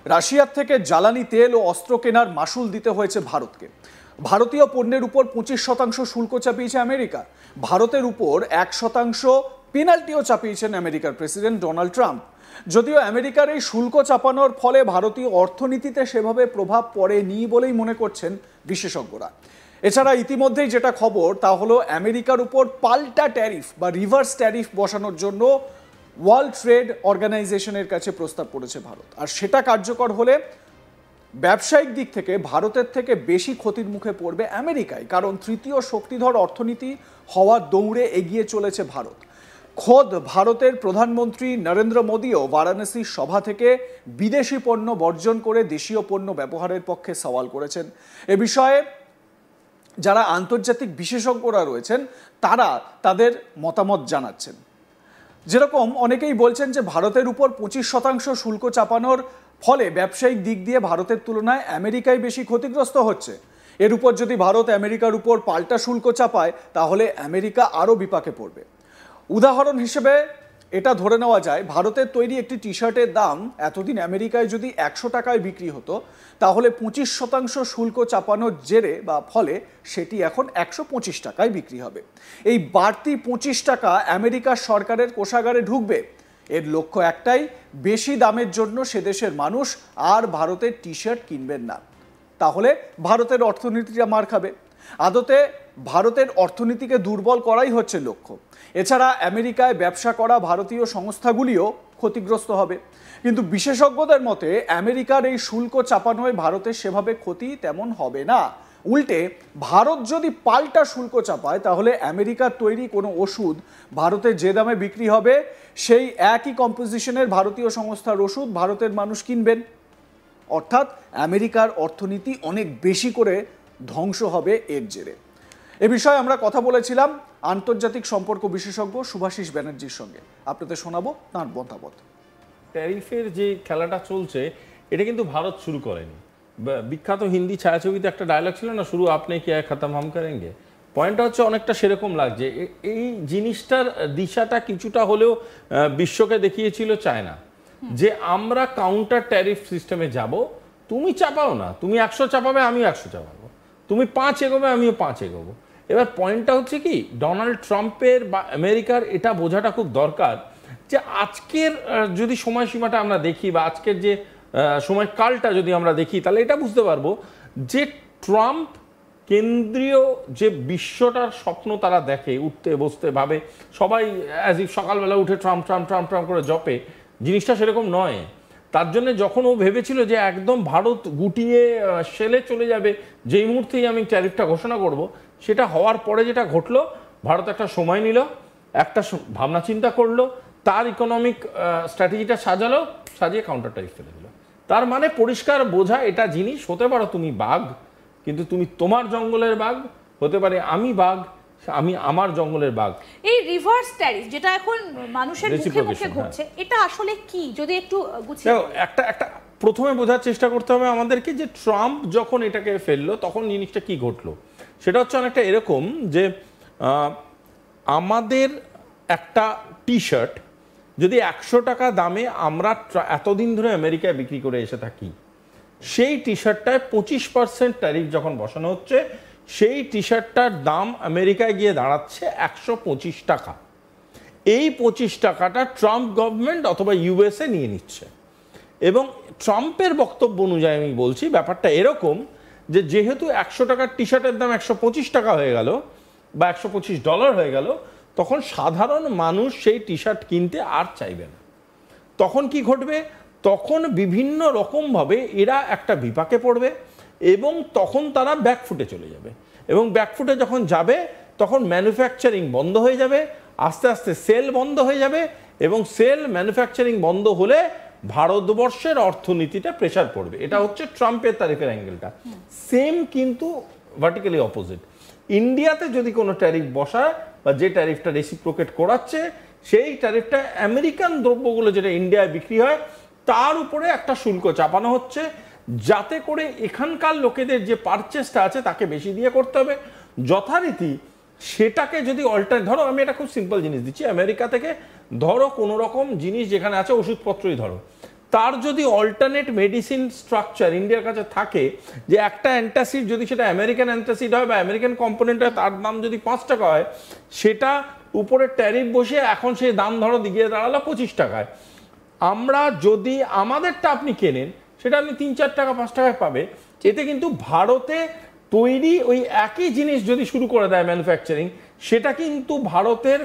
রাশিয়ার থেকে জ্বালানি তেল ও অস্ত্র কেনার মাশুল দিতে হয়েছে ভারতকে। ভারতীয় পণ্যের উপর 25% শুল্ক চাপিয়েছে আমেরিকা। ভারতের উপর 1% পেনাল্টিও চাপিয়েছেন আমেরিকার প্রেসিডেন্ট ডোনাল্ড ট্রাম্প। যদিও আমেরিকার এই শুল্ক চাপানোর ফলে ভারতীয় অর্থনীতিতে সেভাবে প্রভাব পড়েনি বলেই মনে করছেন বিশেষজ্ঞরা। এছাড়া ইতিমধ্যেই যেটা খবর তা হলো আমেরিকার উপর পাল্টা ট্যারিফ বা রিভার্স ট্যারিফ বসানোর জন্য ওয়ার্ল্ড ট্রেড অর্গানাইজেশনের কাছে প্রস্তাব করেছে ভারত। আর সেটা কার্যকর হলে ব্যবসায়িক দিক থেকে ভারতের থেকে বেশি ক্ষতির মুখে পড়বে আমেরিকায়, কারণ তৃতীয় শক্তিধর অর্থনীতি হওয়ার দৌড়ে এগিয়ে চলেছে ভারত। খোদ ভারতের প্রধানমন্ত্রী নরেন্দ্র মোদীও বারাণসীর সভা থেকে বিদেশি পণ্য বর্জন করে দেশীয় পণ্য ব্যবহারের পক্ষে সওয়াল করেছেন। এ বিষয়ে যারা আন্তর্জাতিক বিশেষজ্ঞরা রয়েছেন তারা তাদের মতামত জানাচ্ছেন। যেরকম অনেকেই বলছেন যে ভারতের উপর 25% শুল্ক চাপানোর ফলে ব্যবসায়িক দিক দিয়ে ভারতের তুলনায় আমেরিকায় বেশি ক্ষতিগ্রস্ত হচ্ছে। এর উপর যদি ভারত আমেরিকার উপর পাল্টা শুল্ক চাপায় তাহলে আমেরিকা আরও বিপাকে পড়বে। উদাহরণ হিসেবে এটা ধরে নেওয়া যায়, ভারতের তৈরি একটি টি শার্টের দাম এতদিন আমেরিকায় যদি 100 টাকায় বিক্রি হতো তাহলে 25% শুল্ক চাপানোর জেরে বা ফলে সেটি এখন 125 টাকায় বিক্রি হবে। এই বাড়তি 25 টাকা আমেরিকার সরকারের কোষাগারে ঢুকবে। এর লক্ষ্য একটাই, বেশি দামের জন্য সে দেশের মানুষ আর ভারতের টি শার্ট কিনবেন না। তাহলে ভারতের অর্থনীতিটা মার খাবে। আদতে ভারতের অর্থনীতিকে দুর্বল করাই হচ্ছে লক্ষ্য। এছাড়া আমেরিকায় ব্যবসা করা ভারতীয় সংস্থাগুলিও ক্ষতিগ্রস্ত হবে। কিন্তু বিশেষজ্ঞদের মতে আমেরিকার এই শুল্ক চাপানোয় ভারতের সেভাবে ক্ষতি তেমন হবে না। উল্টে ভারত যদি পাল্টা শুল্ক চাপায় তাহলে আমেরিকার তৈরি কোনো ওষুধ ভারতে যে দামে বিক্রি হবে সেই একই কম্পোজিশনের ভারতীয় সংস্থার ওষুধ ভারতের মানুষ কিনবেন। অর্থাৎ আমেরিকার অর্থনীতি অনেক বেশি করে ধ্বংস হবে এর জেরে। এ বিষয়ে আমরা কথা বলেছিলাম আন্তর্জাতিক সম্পর্ক বিশেষজ্ঞ শুভাশিস ব্যানার্জির সঙ্গে। আপনাদের শোনাবো তাঁর মতামত। ট্যারিফের যে খেলাটা চলছে এটা কিন্তু ভারত শুরু করেনি। বিখ্যাত হিন্দি ছায়াছবিতে একটা ডায়লগ ছিল না, শুরু আপনি কি খতম হাম করেঙ্গে। পয়েন্টটা হচ্ছে অনেকটা সেরকম লাগছে। এই জিনিসটার দিশাটা কিছুটা হলেও বিশ্বকে দেখিয়েছিল চায়না, যে আমরা কাউন্টার ট্যারিফ সিস্টেমে যাব। তুমি চাপাও না, তুমি 100 চাপাবে আমিও 100 চাপাবো, তুমি 5 এগোবে আমিও 5 এগোবো। এবার পয়েন্টটা হচ্ছে কি, ডোনাল্ড ট্রাম্পের বা আমেরিকার এটা বোঝাটা খুব দরকার যে আজকের যদি সময়সীমাটা আমরা দেখি বা আজকের যে সময়কালটা যদি আমরা দেখি তাহলে এটা বুঝতে পারবো যে ট্রাম্প কেন্দ্রীয় যে বিশ্বটার স্বপ্ন তারা দেখে, উঠতে বসতে ভাবে সবাই অ্যাজ ইফ সকালবেলা উঠে ট্রাম্প ট্রাম্প ট্রাম্প ট্রাম্প করে জপে, জিনিসটা সেরকম নয়। তার জন্য যখন ও ভেবেছিল যে একদম ভারত গুটিয়ে সেলে চলে যাবে যেই মুহূর্তেই আমি ট্যারিফটা ঘোষণা করব, সেটা হওয়ার পরে যেটা ঘটলো, ভারত একটা সময় নিল, একটা ভাবনা চিন্তা করলো, তার ইকোনমিক স্ট্র্যাটেজিটা সাজালো, সাজিয়ে কাউন্টার ট্যারিফ ফেলে দিল। তার মানে পরিষ্কার বোঝা এটা জিনিস, হতে পারো তুমি বাঘ কিন্তু তুমি তোমার জঙ্গলের বাঘ, হতে পারে আমি বাঘ আমি আমার জঙ্গলের বাঘ। এই রিভার্স ট্যারিফ যেটা এখন মানুষের মুখে মুখে ঘটছে, এটা আসলে কি যদি একটু গুছিয়ে একটা প্রথমে বোঝার চেষ্টা করতে হবে আমাদেরকে যে ট্রাম্প যখন এটাকে ফেললো তখন জিনিসটা কি ঘটলো। সেটা হচ্ছে অনেকটা এরকম যে আমাদের একটা টি শার্ট যদি 100 টাকা দামে আমরা এতদিন ধরে আমেরিকায় বিক্রি করে এসে থাকি, সেই টি শার্টটায় 25% ট্যারিফ যখন বসানো হচ্ছে, সেই টি শার্টটার দাম আমেরিকায় গিয়ে দাঁড়াচ্ছে 125 টাকা। এই 25 টাকাটা ট্রাম্প গভর্নমেন্ট অথবা ইউএসএ নিয়ে নিচ্ছে। এবং ট্রাম্পের বক্তব্য অনুযায়ী আমি বলছি ব্যাপারটা এরকম যে যেহেতু 100 টাকার টি শার্টের দাম 125 টাকা হয়ে গেল বা $125 হয়ে গেল, তখন সাধারণ মানুষ সেই টি শার্ট কিনতে আর চাইবে না। তখন কি ঘটবে, তখন বিভিন্ন রকমভাবে এরা একটা বিপাকে পড়বে এবং তখন তারা ব্যাকফুটে চলে যাবে। এবং ব্যাকফুটে যখন যাবে তখন ম্যানুফ্যাকচারিং বন্ধ হয়ে যাবে, আস্তে আস্তে সেল বন্ধ হয়ে যাবে এবং সেল ম্যানুফ্যাকচারিং বন্ধ হলে ভারতবর্ষের অর্থনীতিটা প্রেসার পড়বে। এটা হচ্ছে ট্রাম্পের তারিফের অ্যাঙ্গেলটা। সেম কিন্তু ভার্টিক্যালি অপোজিট। ইন্ডিয়াতে যদি কোনো ট্যারিফ বসায় বা যে ট্যারিফটা রেসিপ্রোকেট করাচ্ছে, সেই ট্যারিফটা আমেরিকান দ্রব্যগুলো যেটা ইন্ডিয়ায় বিক্রি হয় তার উপরে একটা শুল্ক চাপানো হচ্ছে, যাতে করে এখানকার লোকেদের যে পারচেসটা আছে তাকে বেশি দিয়ে করতে হবে। যথারীতি সেটাকে যদি অল্টার, ধরো আমি একটা খুব সিম্পল জিনিস দিচ্ছি, আমেরিকা থেকে ধরো কোনো রকম জিনিস যেখানে আছে ওষুধপত্রই ধরো, তার যদি অল্টারনেট মেডিসিন স্ট্রাকচার ইন্ডিয়ার কাছে থাকে, যে একটা অ্যান্টাসিড যদি সেটা আমেরিকান অ্যান্টাসিড হয় বা আমেরিকান কম্পোনেন্ট হয়, তার দাম যদি 5 টাকা হয়, সেটা উপরে ট্যারিফ বসে এখন সেই দাম ধরো দিকে দাঁড়ালো 25 টাকায়। আমরা যদি আমাদেরটা আপনি কেনেন, সেটা আপনি 3-4 টাকা 5 টাকায় পাবে। এতে কিন্তু ভারতে তৈরি ওই একই জিনিস যদি শুরু করে দেয় ম্যানুফ্যাকচারিং, সেটা কিন্তু ভারতের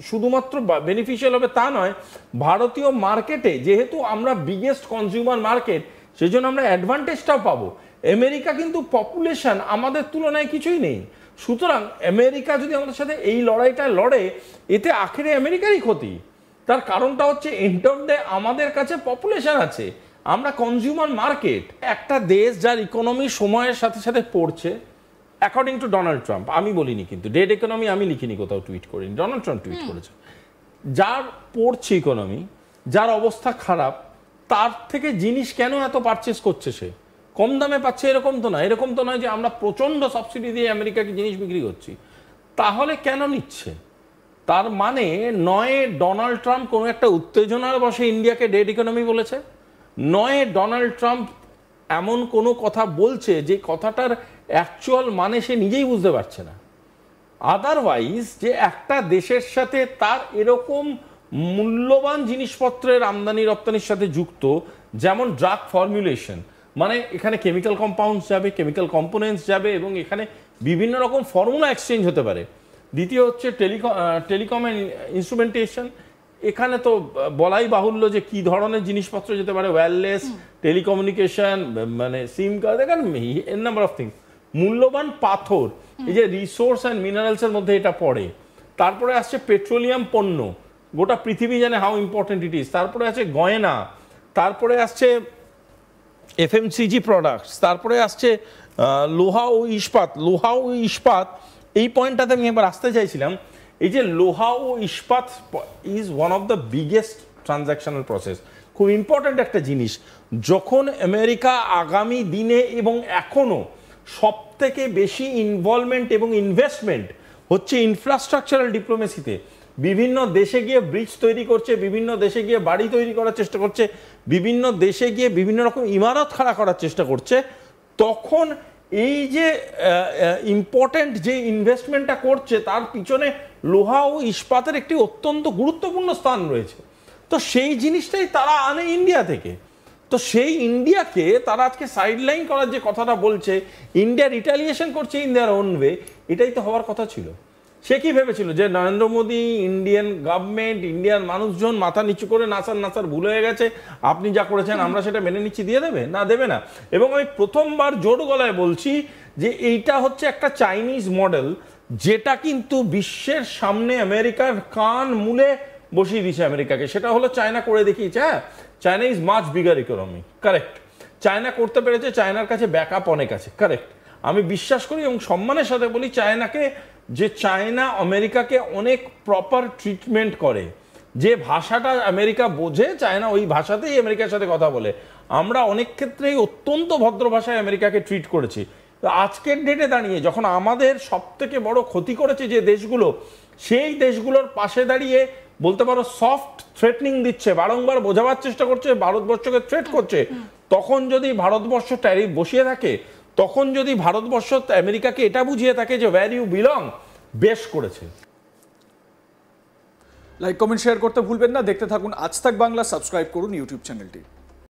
শুধুমাত্র বেনিফিশিয়াল হবে তা নয়, ভারতীয় মার্কেটে যেহেতু আমরা বিগেস্ট কনজিউমার মার্কেট, সেই জন্য আমরা অ্যাডভান্টেজটাও পাবো। আমেরিকা কিন্তু পপুলেশন আমাদের তুলনায় কিছুই নেই, সুতরাং আমেরিকা যদি আমাদের সাথে এই লড়াইটা লড়ে, এতে আখেরে আমেরিকারই ক্ষতি। তার কারণটা হচ্ছে এন্ড অফ ডে আমাদের কাছে পপুলেশন আছে, আমরা কনজিউমার মার্কেট। একটা দেশ যার ইকোনমি সময়ের সাথে সাথে পড়ছে, অ্যাকর্ডিং টু ডোনাল্ড ট্রাম্প, আমি বলিনি কিন্তু, ডেড ইকোনমি আমি লিখিনি, কোথাও টুইট করিনি, ডোনাল্ড ট্রাম্প টুইট করেছে, যার পড়ছে ইকোনমি, যার অবস্থা খারাপ, তার থেকে জিনিস কেন এত পারচেস করছে? সে কম দামে পাচ্ছে এরকম তো না, এরকম তো নয় যে আমরা প্রচণ্ড সাবসিডি দিয়ে আমেরিকাকে জিনিস বিক্রি করছি। তাহলে কেন নিচ্ছে? তার মানে নয় ডোনাল্ড ট্রাম্প কোনো একটা উত্তেজনার বসে ইন্ডিয়াকে ডেড ইকোনমি বলেছে, নয় ডোনাল্ড ট্রাম্প এমন কোনো কথা বলছে যে কথাটার অ্যাকচুয়াল মানে সে নিজেই বুঝতে পারছে না। আদারওয়াইজ যে একটা দেশের সাথে তার এরকম মূল্যবান জিনিসপত্রের আমদানি রপ্তানির সাথে যুক্ত, যেমন ড্রাগ ফর্মুলেশন, মানে এখানে কেমিক্যাল কম্পাউন্ডস যাবে, কেমিক্যাল কম্পোনেন্টস যাবে, এবং এখানে বিভিন্ন রকম ফর্মুলা এক্সচেঞ্জ হতে পারে। দ্বিতীয় হচ্ছে টেলিকম ইনস্ট্রুমেন্টেশন, এখানে তো বলাই বাহুল্য যে কি ধরনের জিনিসপত্র যেতে পারে, ওয়্যারলেস টেলিকমিউনিকেশন, মানে সিম কার্ড, এখানে এন নাম্বার অফ থিংস। মূল্যবান পাথর, এই যে রিসোর্স অ্যান্ড মিনারেলসের মধ্যে এটা পড়ে। তারপরে আসছে পেট্রোলিয়াম পণ্য, গোটা পৃথিবী জানে হাউ ইম্পর্টেন্ট ইট ইজ। তারপরে আছে গয়না, তারপরে আসছে এফএমসিজি প্রোডাক্টস, তারপরে আসছে লোহা ও ইস্পাত। এই পয়েন্টটাতে আমি একবার আসতে চাইছিলাম। এই যে লোহা ও ইস্পাত is one of the biggest transactional process, খুব ইম্পর্ট্যান্ট একটা জিনিস। যখন আমেরিকা আগামী দিনে এবং এখনো সব থেকে বেশি ইনভলভমেন্ট এবং ইনভেস্টমেন্ট হচ্ছে ইনফ্রাস্ট্রাকচারাল ডিপ্লোমেসিতে, বিভিন্ন দেশে গিয়ে ব্রিজ তৈরি করছে, বিভিন্ন দেশে গিয়ে বাড়ি তৈরি করার চেষ্টা করছে, বিভিন্ন দেশে গিয়ে বিভিন্ন রকম ইমারত খাড়া করার চেষ্টা করছে, তখন এই যে ইম্পর্টেন্ট যে ইনভেস্টমেন্টটা করছে, তার পিছনে লোহা ও ইস্পাতের একটি অত্যন্ত গুরুত্বপূর্ণ স্থান রয়েছে। তো সেই জিনিসটাই তারা আনে ইন্ডিয়া থেকে। তো সেই ইন্ডিয়াকে তারা আজকে সাইডলাইন করার যে কথাটা বলছে, ইন্ডিয়া রিটালিয়েশন করছে ইন দেয়ার ওন ওয়ে, এটাই তো হওয়ার কথা ছিল। সে কি ভেবেছিল যে Narendra Modi, Indian government, Indian মানুষজন মাথা নিচু করে নাচার ভুল হয়ে গেছে, আপনি যা করেছেন আমরা সেটা মেনে নিচ্ছি, দিয়ে দেবে? না, দেবে না। এবং আমি প্রথমবার জোর গলায় বলছি যে এইটা হচ্ছে একটা চাইনিজ মডেল, যেটা কিন্তু বিশ্বের সামনে আমেরিকার কান মুলে বসিয়ে দিয়েছে আমেরিকাকে। সেটা হলো চায়না করে দেখিয়েছে। হ্যাঁ, China is much bigger economy, correct. China করতে পেরেছে, চায়নার কাছে ব্যাকআপ অনেক আছে, কারেক্ট। আমি বিশ্বাস করি এবং সম্মানের সাথে বলি চায়নাকে, যে চায়না আমেরিকাকে অনেক প্রপার ট্রিটমেন্ট করে। যে ভাষাটা আমেরিকা বোঝে, চায়না ওই ভাষাতেই আমেরিকার সাথে কথা বলে। আমরা অনেক ক্ষেত্রেই অত্যন্ত ভদ্র ভাষায় আমেরিকাকে ট্রিট করেছি। তো আজকের ডেটে দাঁড়িয়ে যখন আমাদের সব থেকে বড় ক্ষতি করেছে যে দেশগুলো, সেই দেশগুলোর পাশে দাঁড়িয়ে বলতে পারো সফট থ্রেটনিং দিচ্ছে, বারংবার বোঝাবার চেষ্টা করছে, ভারতবর্ষকে থ্রেট করছে, তখন যদি ভারতবর্ষ ট্যারিফ বসিয়ে থাকে, তখন যদি ভারতবর্ষ আমেরিকাকে এটা বুঝিয়ে থাকে যে ওয়্যার ইউ বিলং, বেশ করেছে। লাইক, কমেন্ট, শেয়ার করতে ভুলবেন না। দেখতে থাকুন আজ তাক বাংলা, সাবস্ক্রাইব করুন ইউটিউব চ্যানেলটি।